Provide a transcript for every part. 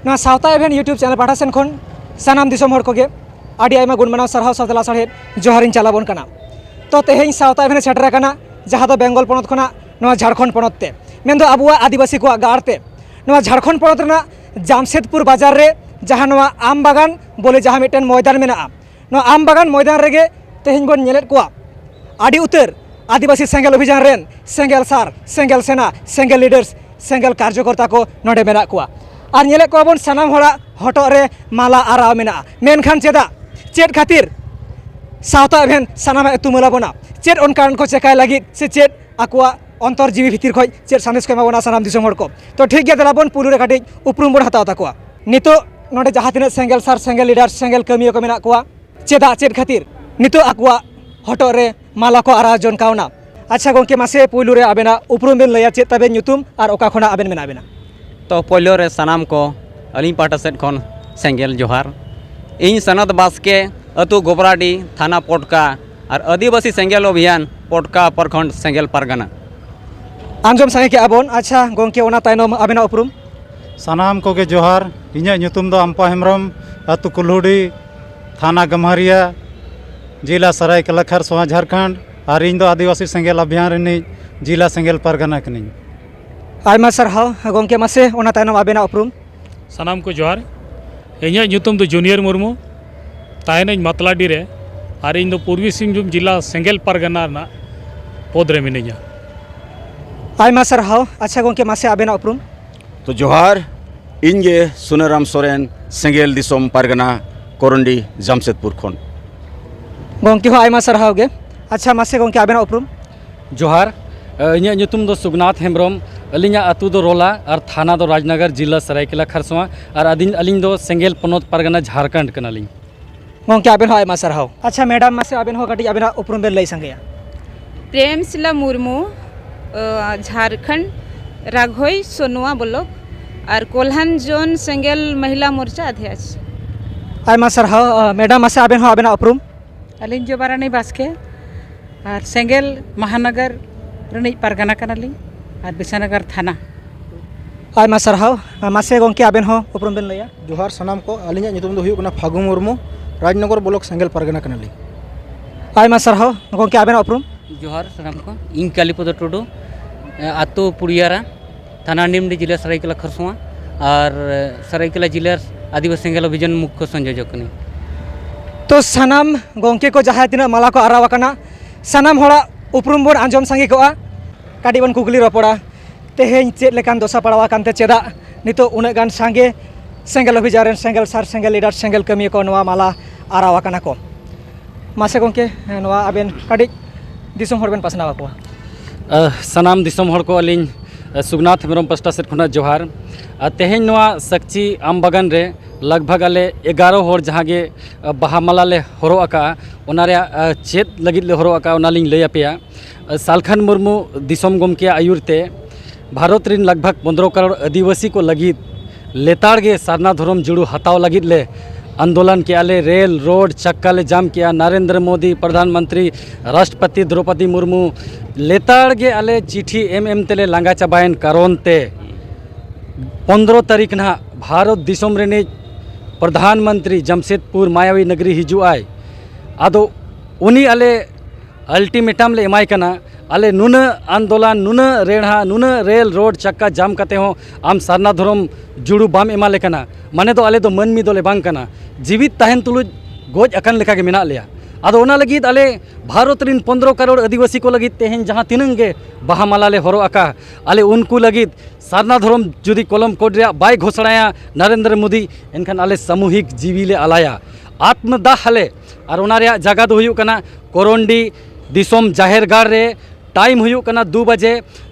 ना सावता event YouTube channel पाठा सेन खन सानाम दिसोम हर कोगे आडी आयमा गुणमानाव सारहाव सावतला साढ़े जोहारिन चलाबोन कना। तो तेहेñ सावता इवेंट सेटर कना जहाँ दो बेंगल पनत खना नवा झारखंड पनत ते मेनदो अबुआ आदिवासी को गाड़ते नवा झारखंड पनत रना जामशेदपुर बाजार रे जहाँ नवा आम बागान बोले जहाँ मिटन मैदान मेना नवा आम बागान मैदान रेगे तेहेñ बन नेलेत कोआ आडी उतर आदिवासी सेंगल अभियान रेन सेंगल सार सेंगल सेना सेंगल लीडर्स सेंगल कार्यकर्ता को नोडे मेना कोआ और नेले को बन सानाम होड़ा हटो रे माला आराव मेना मेनखान चेदा चेद खातिर सावता इवेंट सानाम तुमला बना चेद उन कारण को चेकाय लगी से चेद आकुआ अंतर जीवी भितर खय चेद संदेश को एमाबोना सानाम दिसोम हर को तो ठीक गया दला बन पुलु रे काटी उपरुम बन हताव ताकुआ नितो नोडे जहाँ तिना सेंगल सार सेंगल लीडर सेंगल कमियो को मेना कोआ चेदा चेद खातिर नितो आकुआ हटो रे माला को आराव जन कावना। अच्छा गोंके मासे पुलु रे आबेना उपरुम बेन लया चेद तबे ᱧᱩᱛᱩᱢ और ओका खना आबेन मेना बेना। तो पहले रे सानाम को अली पाटा सेट खन सेंगल जोहार इन सनत बास्के अतु गोबराडी थाना पोटका और आदिवासी सेंगल अभियान पोटका प्रखंड सेंगल पारगाना आंजम संगे के आबोन। अच्छा गोंके ओना तायनोम आबेना उपरुम सानाम कोगे जोहार इᱧᱟᱜ ᱧᱩᱛᱩᱢ ᱫᱚ अम्पा हेम्ब्रम अतु कुल्हुडी थाना गम्हरिया जिला सरायकेला खरसुआ झारखंड और इन आदिवासी सेंगल अभियान रिनी जिला सेंगल पारगाना कनी। आयमा सरहाव गोंके मासे ओना तायनोम आबेना उपरुम सानाम को जोहार इᱧᱟᱜ ᱧᱩᱛᱩᱢ ᱫᱚ जूनियर मुर्मू तायन मतलाडी रे और इन पूर्वी सिंहभूम जिला सेंगल पारगाना रना पद रे मिनिया। आयमा सरहाव। अच्छा गोंके मासे आबेना उपरुम तो जोहार इनगे सुनाराम सोरेन सेंगल दिसोम पारगाना कोरंडी जामशेदपुर खन गोंके हो आयमा सरहाव गे। अच्छा मासे गोंके आबेना उपरुम जोहार इᱧᱟᱜ ᱧᱩᱛᱩᱢ ᱫᱚ सुगनाथ हेम्ब्रम अलिᱧᱟᱜ अतु दो रोला और थाना दो राजनगर जिला सरायकेला खरसुआ और अलिñ दो सेंगल पनोत पारगाना झारखंड कनालिñ। गोंके आबेन हो आयमा सरहाव। अच्छा मैडम मासे आबेन हो काटी आबेना उपरुम बेन लई संगेया प्रेमशिला मुर्मू झारखंड राघोई सोनुआ ब्लॉक और कोल्हान जोन सेंगल महिला मोर्चा अध्यक्ष। आयमा सरहाव। मैडम मासे आबेन हो आबेना उपरुम अलिñ जोबारानी बास्के और सेंगल महानगर रनिज पारगाना कनालिñ और विशानगर थाना। आयमा सरहाव। मासे गोंके आबेन हो उपरुम बेन लया जोहार सानाम को अलिᱧᱟᱜ ᱧᱩᱛᱩᱢ ᱫᱚ ᱦᱩᱭᱩᱜ ᱠᱟᱱᱟ फागु मुर्मू राजनगर ब्लॉक सेंगल पारगाना कनालिñ। आयमा सरहाव गोंके आबेना उपरुम जोहार सानाम को इन कालीपद टुडू आतो पुड़ियारा थाना निमडी जिला सरायकेला खरसुआ और सरायकेला जिला आदिवासी सेंगल अभियान मुख्य संयोजक कनी। तो सानाम गोंके को जहाँ तीना माला को आराव कना सानाम होड़ा उपरुम बन आंजम संगे कोआ काटी बन कुकली रपड़ा तेहेñ चेद लेकान दोसा पड़ावा कानते चेदा नितो उन्हें गान संगे सेंगल अभियान सेंगल सार सेंगल लीडर सेंगल कमी को नवा माला आराव कना को मासे गोंके नवा आबेन काटी दिसोम हर बेन पासनावा को सानाम दिसोम हर को अलिñ सुगनाथ हेम्ब्रम पास्टा सेट खना जोहार तेहेñ नवा सक्ची आम बागान रे लगभग आले 11 हर जहाँ गे बाहा माला ले हरो आका ओनारे चेद लगित ले हरो आका ओनालिñ लय आपेया सालखान मुर्मू दिसोम गोमके आयुरते भारत रिन लगभग 15 करोड़ आदिवासी को लगित लेताड़ गे सारना धर्म जुड़ू हताव लगित ले आंदोलन के आले रेल रोड चक्का ले जाम किया नरेंद्र मोदी प्रधानमंत्री राष्ट्रपति द्रौपदी मुर्मू लेताड़ गे आले चिठी एम तेले लांगा चाबायन कारण ते 15 तारीख ना भारत दिसोम रेने प्रधानमंत्री जमशेदपुर मायावी नगरी हिजू आय आदो उनी आले अल्टीमेटम ले एमाय कना आले नुन आंदोलन नुन रेढ़ा नुन रेल रोड चक्का जाम कते हो आम सारना धर्म जुड़ू बाम एमा लेकना माने तो आले दो मनमी दोले बांग कना जीवित तहन तुलुज गोज अकन लेका के मेना लिया आदो ओना लगित आले भारत रिन 15 करोड़ आदिवासी को लगित तेहेñ जहाँ तिनंग गे बाहा माला ले हरो आका आले उनको लगित सारना धर्म जुदी कलम कोड रे बाय घोषणाया नरेंद्र मोदी एनखान आले सामूहिक जीवी ले आलाया आत्मदाह हले और ओना रे जगह दो हुयुग कना कोरंडी दिसोम जाहेरगाड़ रे टाइम हुयुग कना 2 बजे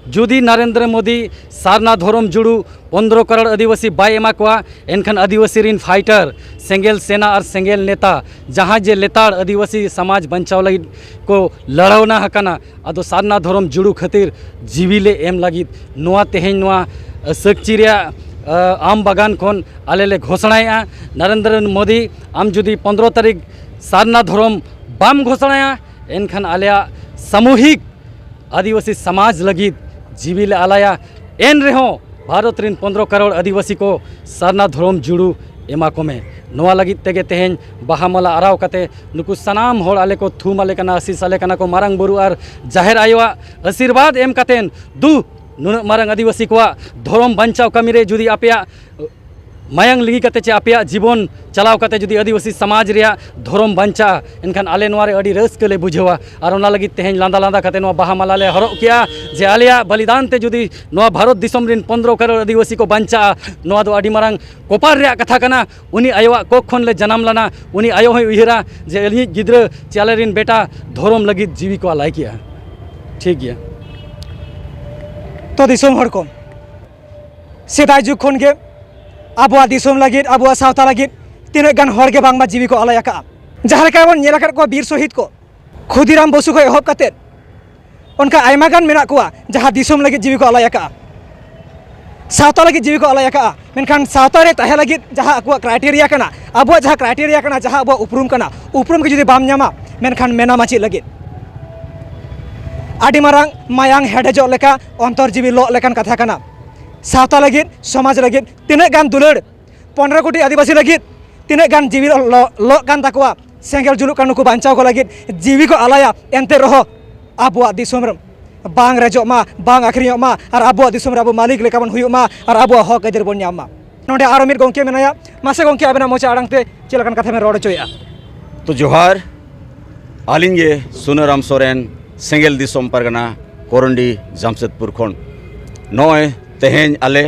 जुदी नरेंद्र मोदी सारना धर्म जुड़ू 15 करोड़ आदिवासी बाय एमा कोआ एनखान आदिवासी रिन फाइटर सेंगल सेना और सेंगल नेता जहाँ जे लेताड़ आदिवासी समाज बंचाव लगी को लड़ावना हकना आदो सारना धर्म जुड़ू खातिर जीवी ले एम लगी नोआ तेहेñ नोआ सक्ची रे आम बागान खन आले ले घोषणाया नरेंद्र मोदी आम जुदी 15 तारीख सारना धर्म बाम घोषणाया एनखान आलिया सामूहिक आदिवासी समाज लगी जीवी ले आलाया एन रेहो भारत रिन 15 करोड़ आदिवासी को सारना धर्म जुड़ू एमा को में नवा लगित तेगे तेहेन बाहा माला आराव कते नुकु सनाम होड़ आले को थूम आले कना आशीष आले कना को मारंग बुरु और जाहिर आयोआ आशीर्वाद एम कतेन दु नुन मारंग आदिवासी को धर्म बंचाव कमी रे जुदी आपेया मायंग लगी कते चे आपेया जीवन चलाव कते जुदी आदिवासी समाज रे धर्म बंचा इनखान आले नोरे अडी रस्क ले बुझेवा और ओना लगी तेहेन लांदा लांदा कते नो बाहा माला ले हरो किया जे आलिया बलिदान ते जुदी नो भारत दिसम रिन 15 करोड़ आदिवासी को बंचा नो दो अडी मारंग कोपार रे कथा कना उनी आयोवा कोक खन ले जन्म लाना उनी आयो है उहिरा जे अली गिद्र चाले रिन बेटा धर्म लगी जीवी को आलाय किया ठीक गया तो दिसम हर को सेदाय जुग खन गे आबुआ दिसम लगी आबुआ सावता लगी तीन गान हर के बांगमा जीवी को आलाय का जहां लेका बन नेला कर को वीर शहीद को खुदीराम बसु को एहब कते उनका आयमा गान मेना को जहां दिसम लगी जीवी को आलाय का सावता लगी जीवी को आलाय का मेनखान सावता रे तहे लगी जहां आकुआ क्राइटेरिया कना आबुआ जहां क्राइटेरिया कना जहां आबुआ उपरूम के जुदी बाम न्यामा मेनखान मेना माची लगी आदि मारंग मायांग हेडेजो लेका अंतरजीवी लो लेकान कथा कना सावता लगी समाज लगी तीन गान दुलड़ 15 कोटी आदिवासी लगी तीन गान जीवी लो गान तकवा सेंगेल जुलुक कान को बांचाव को लगी जीवी को आलाया एंते रहो आबुआ दिसम बांग रेजो मा बांग आखरियो मा और आबुआ दिसम रे आबु मालिक लेका बन हुयु मा और आबुआ हक अदर बन न्याम मा नोडे आरो मिर गोंके मेनाया मासे गोंके आबेना मोचा आड़ांगते चेलकान कथा में रोड चोया तो जोहार आलिंगे सुनाराम सोरेन सेंगेल दिसम परगना कोरंडी जामशेदपुर खन नय तेहेन आले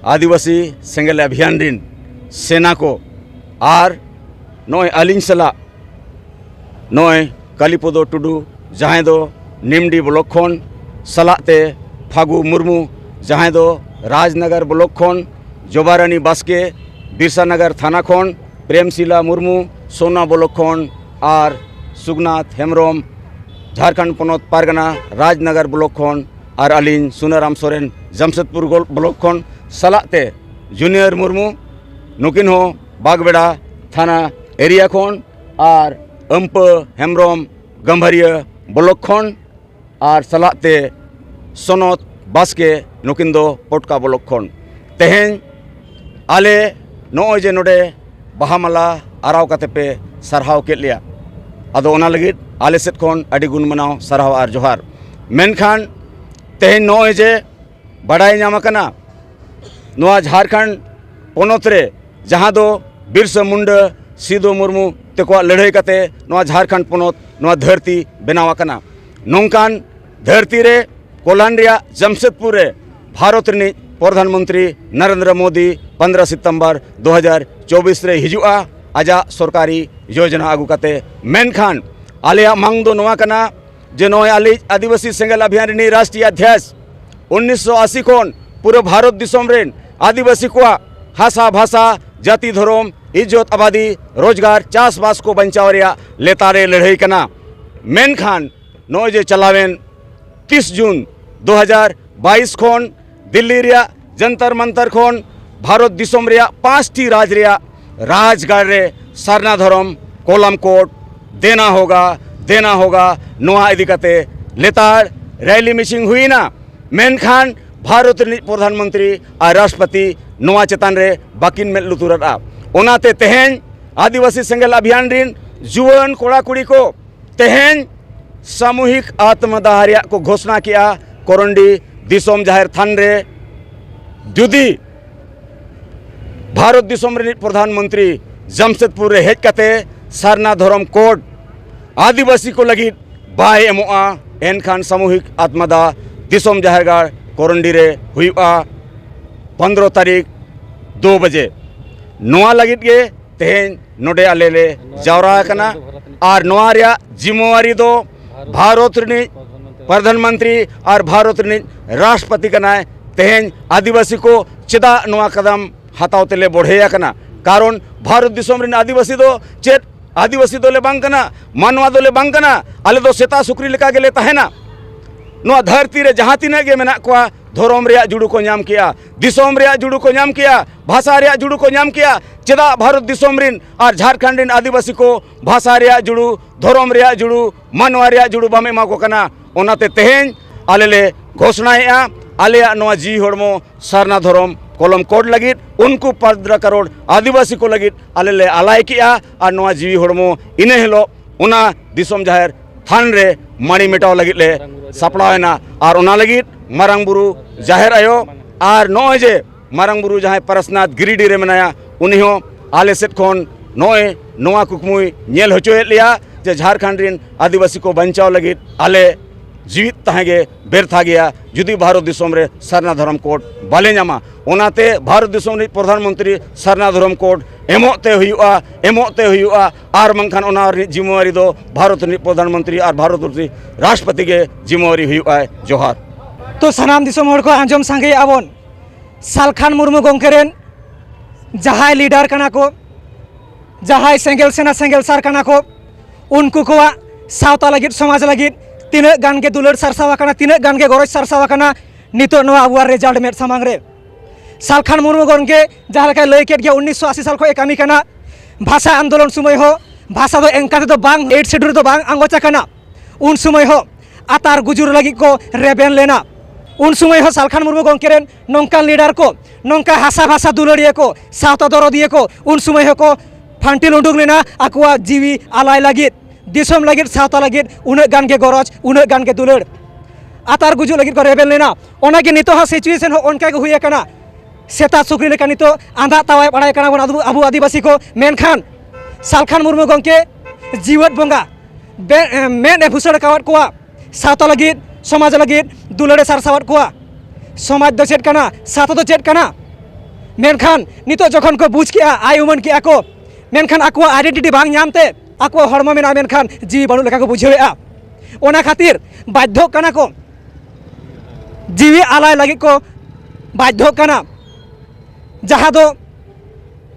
आदिवासी सेंगेल अभियान रिन सेना को आर नय आलिंग सला नय कालीपद टुडू जहां दो निमडी ब्लॉक खन सलाते फागु मुर्मू जहां दो राजनगर ब्लॉक खन जोबारानी बास्के बिरसानगर थाना खन प्रेमशिला मुर्मू सोना ब्लॉक खन आर सुगनाथ हेम्ब्रम झारखंड पनत पारगना राजनगर ब्लॉक खन और आलिंग सुनाराम सोरेन जामशेदपुर ब्लॉक खन सलाते जूनियर मुर्मू नुकिन हो बागबेड़ा थाना एरिया खन और अम्प हेम्ब्रम गम्भरिया ब्लॉक खन और सलाते सनत बास्के नुकिन दो पटका ब्लॉक खन तेहेन आले नॉय जे नोडे बाहामाला आराव कते पे सरहाव के लिया आदो ओना लगित आले सेट खन अडी गुण मनाव सरहाव आर जोहार मेनखान तेहेन नॉय जे बड़ाई नाम कना नोआ झारखंड पनत रे जहां दो बिरसा मुंडा सिदो मुर्मू तेको लड़ाई कते नोआ झारखंड पनत नोआ धरती बनावा कना नोंकान धरती रे कोलान रिया जमशेदपुर रे भारत रे प्रधानमंत्री नरेंद्र मोदी 15 सितंबर 2024 रे हिजुआ आजा सरकारी योजना आगू कते मेनखान आलिया मांग दो नोआ कना जे नोय आली आदिवासी सेंगेल अभियान रे राष्ट्रीय अध्यक्ष 1980 खन पूरे भारत दिसम रेन आदिवासी को हासा भाषा जाति धर्म इज्जत आबादी रोजगार चासबास को बंचाव रिया लेतारे लड़ाई कना मेनखान नोय जे चलावेन 30 जून 2022 खन दिल्ली रिया जंतर मंतर खन भारत दिसम रिया 5टी राज रिया राजगाड़ रे सरना धर्म कोलम कोट देना होगा नोआ इदी कते लेतार रैली मिसिंग हुई ना मेनखान भारत प्रधानमंत्री और राष्ट्रपति नोआ चेतान रे बाकिन में लुतुरता ओनाते तेहेन आदिवासी सेंगेल अभियान रिन जुआन कोड़ा कुड़ी को तेहेन सामूहिक आत्मदाह रिया को घोषणा किया कोरंडी दिसम जाहिर थान रे जुदी भारत दिसम रे प्रधानमंत्री जमशेदपुर रे हेज कते सरना धर्म कोड आदिवासी को लगी बाय एमोआ एनखान सामूहिक आत्मदाह दिसम जाहिरगाड़ कोरंडी रे हुआ 15 तारीख 2 बजे नोआ लगी गे तेहेन नोडे आले ले जावरा कना और नोआ रिया जिम्मेवारी दो भारत रे प्रधानमंत्री और भारत रे राष्ट्रपति कना तेहेन आदिवासी को चेदा नोआ कदम हताव तेले बढ़ेया कना कारण भारत दिसम रे आदिवासी दो चेद आदिवासी दोले बांग कना मानवा दोले बांग कना आले दो सेता सुक्री लेका गेले तहेना नोआ धरती रे जहां तिना गे मेना कोआ धर्म रे जुड़ू को नाम किया दिसम रे जुड़ू को नाम किया भाषा रे जुड़ू को नाम किया चेदा भारत दिसम रिन और झारखंड रिन आदिवासी को भाषा रे जुड़ू धर्म रे जुड़ू मानवा रे जुड़ू बामे मा को कना ओनाते तेहेन आले ले घोषणाएआ आलेया नोआ जी होड़मो सारना धर्म कलम कोड लगित उनको 15 करोड़ आदिवासी को लगित आले ले आलाय किया और नोआ जीवी होड़मो इने हिलो उना दिसोम जाहिर थान रे माणी मेटाव लगित ले सापड़ावेना और उना लगित मारांग बुरु जाहिर आयो और नोए जे मारांग बुरु जहाँ परसनाथ गिरिडी रे मनाया उन्हीं हो आले सेट खोन नोए नोआ कुकमुई नेल होचोएत लिया जे झारखंड रिन आदिवासी को बचाव लगित आले जीवित तहेगे बेरथा गया जुदी भारत दिसोम रे सरना धर्म कोड बाले नामा ओनाते भारत दिसोम रे प्रधानमंत्री सरना धर्म कोड एमोते हुआ आर मंखान ओना जिम्मेवारी दो भारत रे प्रधानमंत्री और भारत रे राष्ट्रपति के जिम्मेवारी हुआ जोहार। तो सानाम दिसोम हर को आंजम सांगे आबन सालखान मुर्मू गोंकेरेन जहाय लीडर कना को जहाय सेंगेल सेना सेंगेल सार कना को उनको को सावता लगित समाज लगित तीन गान के दुलड़ सरसावा तीन गान के गरज सरसावा नितो नो आबुआ रिजल्ट मेट सामांग रे सालखान मुर्मू गंके जहाँ लेका लय केट गया 1980 साल को कामी कना भाषा आंदोलन समय हो भाषा दो एंका दो बांग 8 शेड्यूल दो बांग आंगोचा कना उन समय हो आतार गुजुर लगी को रेबेन लेना उन समय हो सालखान मुर्मू गंके रेन नौका लीडर को नौका हासा भाषा दुलड़िए को सावता दरदिए को उन समय हो को फांटिल उडुक लेना आकुआ जीवी आलाय लगित दिसोम लगित सावता लगित उन्हें गान के गरज उन्हें गान के दुलड़ आतार गुजु लगित को रेबेल लेना ओना के नितो हा सिचुएशन हो उनका के हुए कना सेता सुक्री लेका नितो आंधा तावाय पढ़ाई कना बन अबु आदिवासी को मेनखान सालखान मुर्मू गंके जीवत बंगा मेन एफुसड़ कावट कोआ सावता लगित समाज लगित दुलड़े सारसावट कोआ समाज दो चेट कना सावता दो चेट कना मेनखान नितो जखन को बुझ के आय उमन के को मेनखान आकुआ आइडेंटिटी बांग नामते आको हड़म में मेनखान जीवी बनू लेका को बुझेआ ओना खातिर बाध्य कना को जीवी आलाय लगी को बाध्य कना जहाँ दो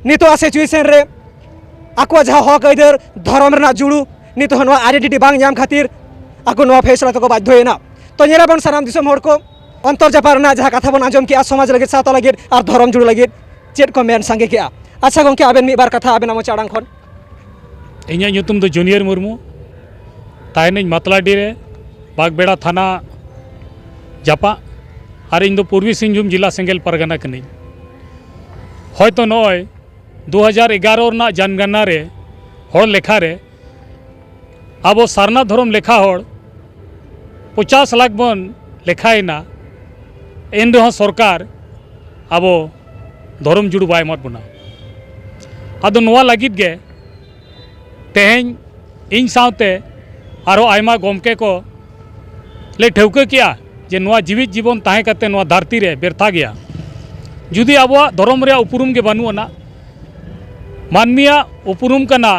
नितो सिचुएशन रे आको जहाँ हक अदर धर्म रेना जुड़ू नितो नवा आइडेंटिटी बांग नाम खातिर आको नवा फैसला तो को बाध्य ना तो नेरा बन सानाम दिसोम हर को अंतर जापारना जहाँ कथा बन आंजम किया समाज लगे सावता लगे और धर्म जुड़ू लगे चेट को मेन सांगे किया अच्छा गंके आबेन मी बार कथा आबेन आमो चाड़ांग खन इन्या ᱧᱩᱛᱩᱢ ᱫᱚ जूनियर मुर्मू तायनिज मतलाडी रे बागबेड़ा थाना जापा और इन पूर्वी सिंहभूम जिला सेंगेल परगना कनी हयतो नय 2011 रना जनगणना रे हर लेखा रे अब सारना धर्म लेखा हर 50 लाख बन लेखायना एन रह सरकार अब धर्म जुड़ बाय मत बना आदो नोआ लागित गे तेहें इन सावते आरो आयमा गोमके को ले ठेवके किया जे नोआ जीवित जीवन ताहे करते नोआ धरती रे बेरथा गया जुदी आबो धर्म रे उपरुम के बानुना मानमिया उपरुम कना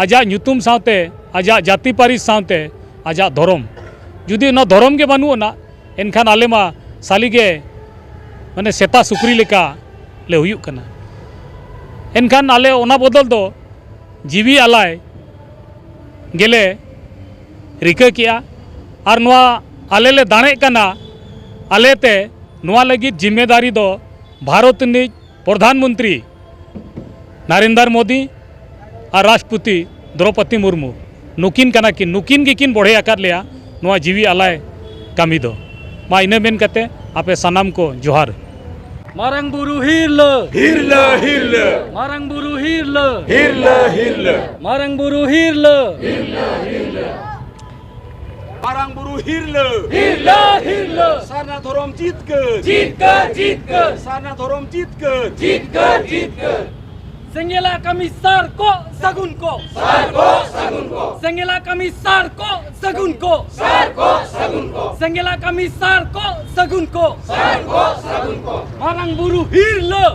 आजा ᱧᱩᱛᱩᱢ सावते आजा जाति पारिस सावते आजा धर्म जुदी ना धर्म के बानुना एनखान आलेमा सालिगे माने सेता सुक्री लेका ले हुयुक कना एनखान आले ओना बदल दो जीवी आलाय गेले रिका किया और नोआ आले ले दाणे कना आलेते नोआ लगी जिम्मेदारी दो भारत निज प्रधानमंत्री नरेंद्र मोदी और राष्ट्रपति द्रौपदी मुर्मू नुकिन कना कि नुकिन गिकिन बढ़े आकार लिया नोआ जीवी आलाय कामी दो मा इने मेन कते आपे सनाम को जोहार मारंग बुरु हिरलो हिरलो हिरलो मारंग बुरु हिरलो हिरलो हिरलो मारंग बुरु हिरलो हिरलो हिरलो मारांग बुरु हिरलो हिरलो हिरलो सारना धर्म जीत कर सारना धर्म जीत कर सेंगेला कमिसार को सगुन को सेंगेला कमिसार को सगुन को सेंगेला कमिसार को सगुन को मारंग बुरु हिरलो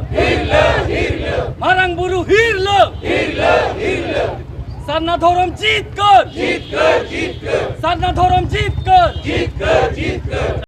मारंग बुरु हिरलो सारना धर्म जीत कर सारना धर्म जीत कर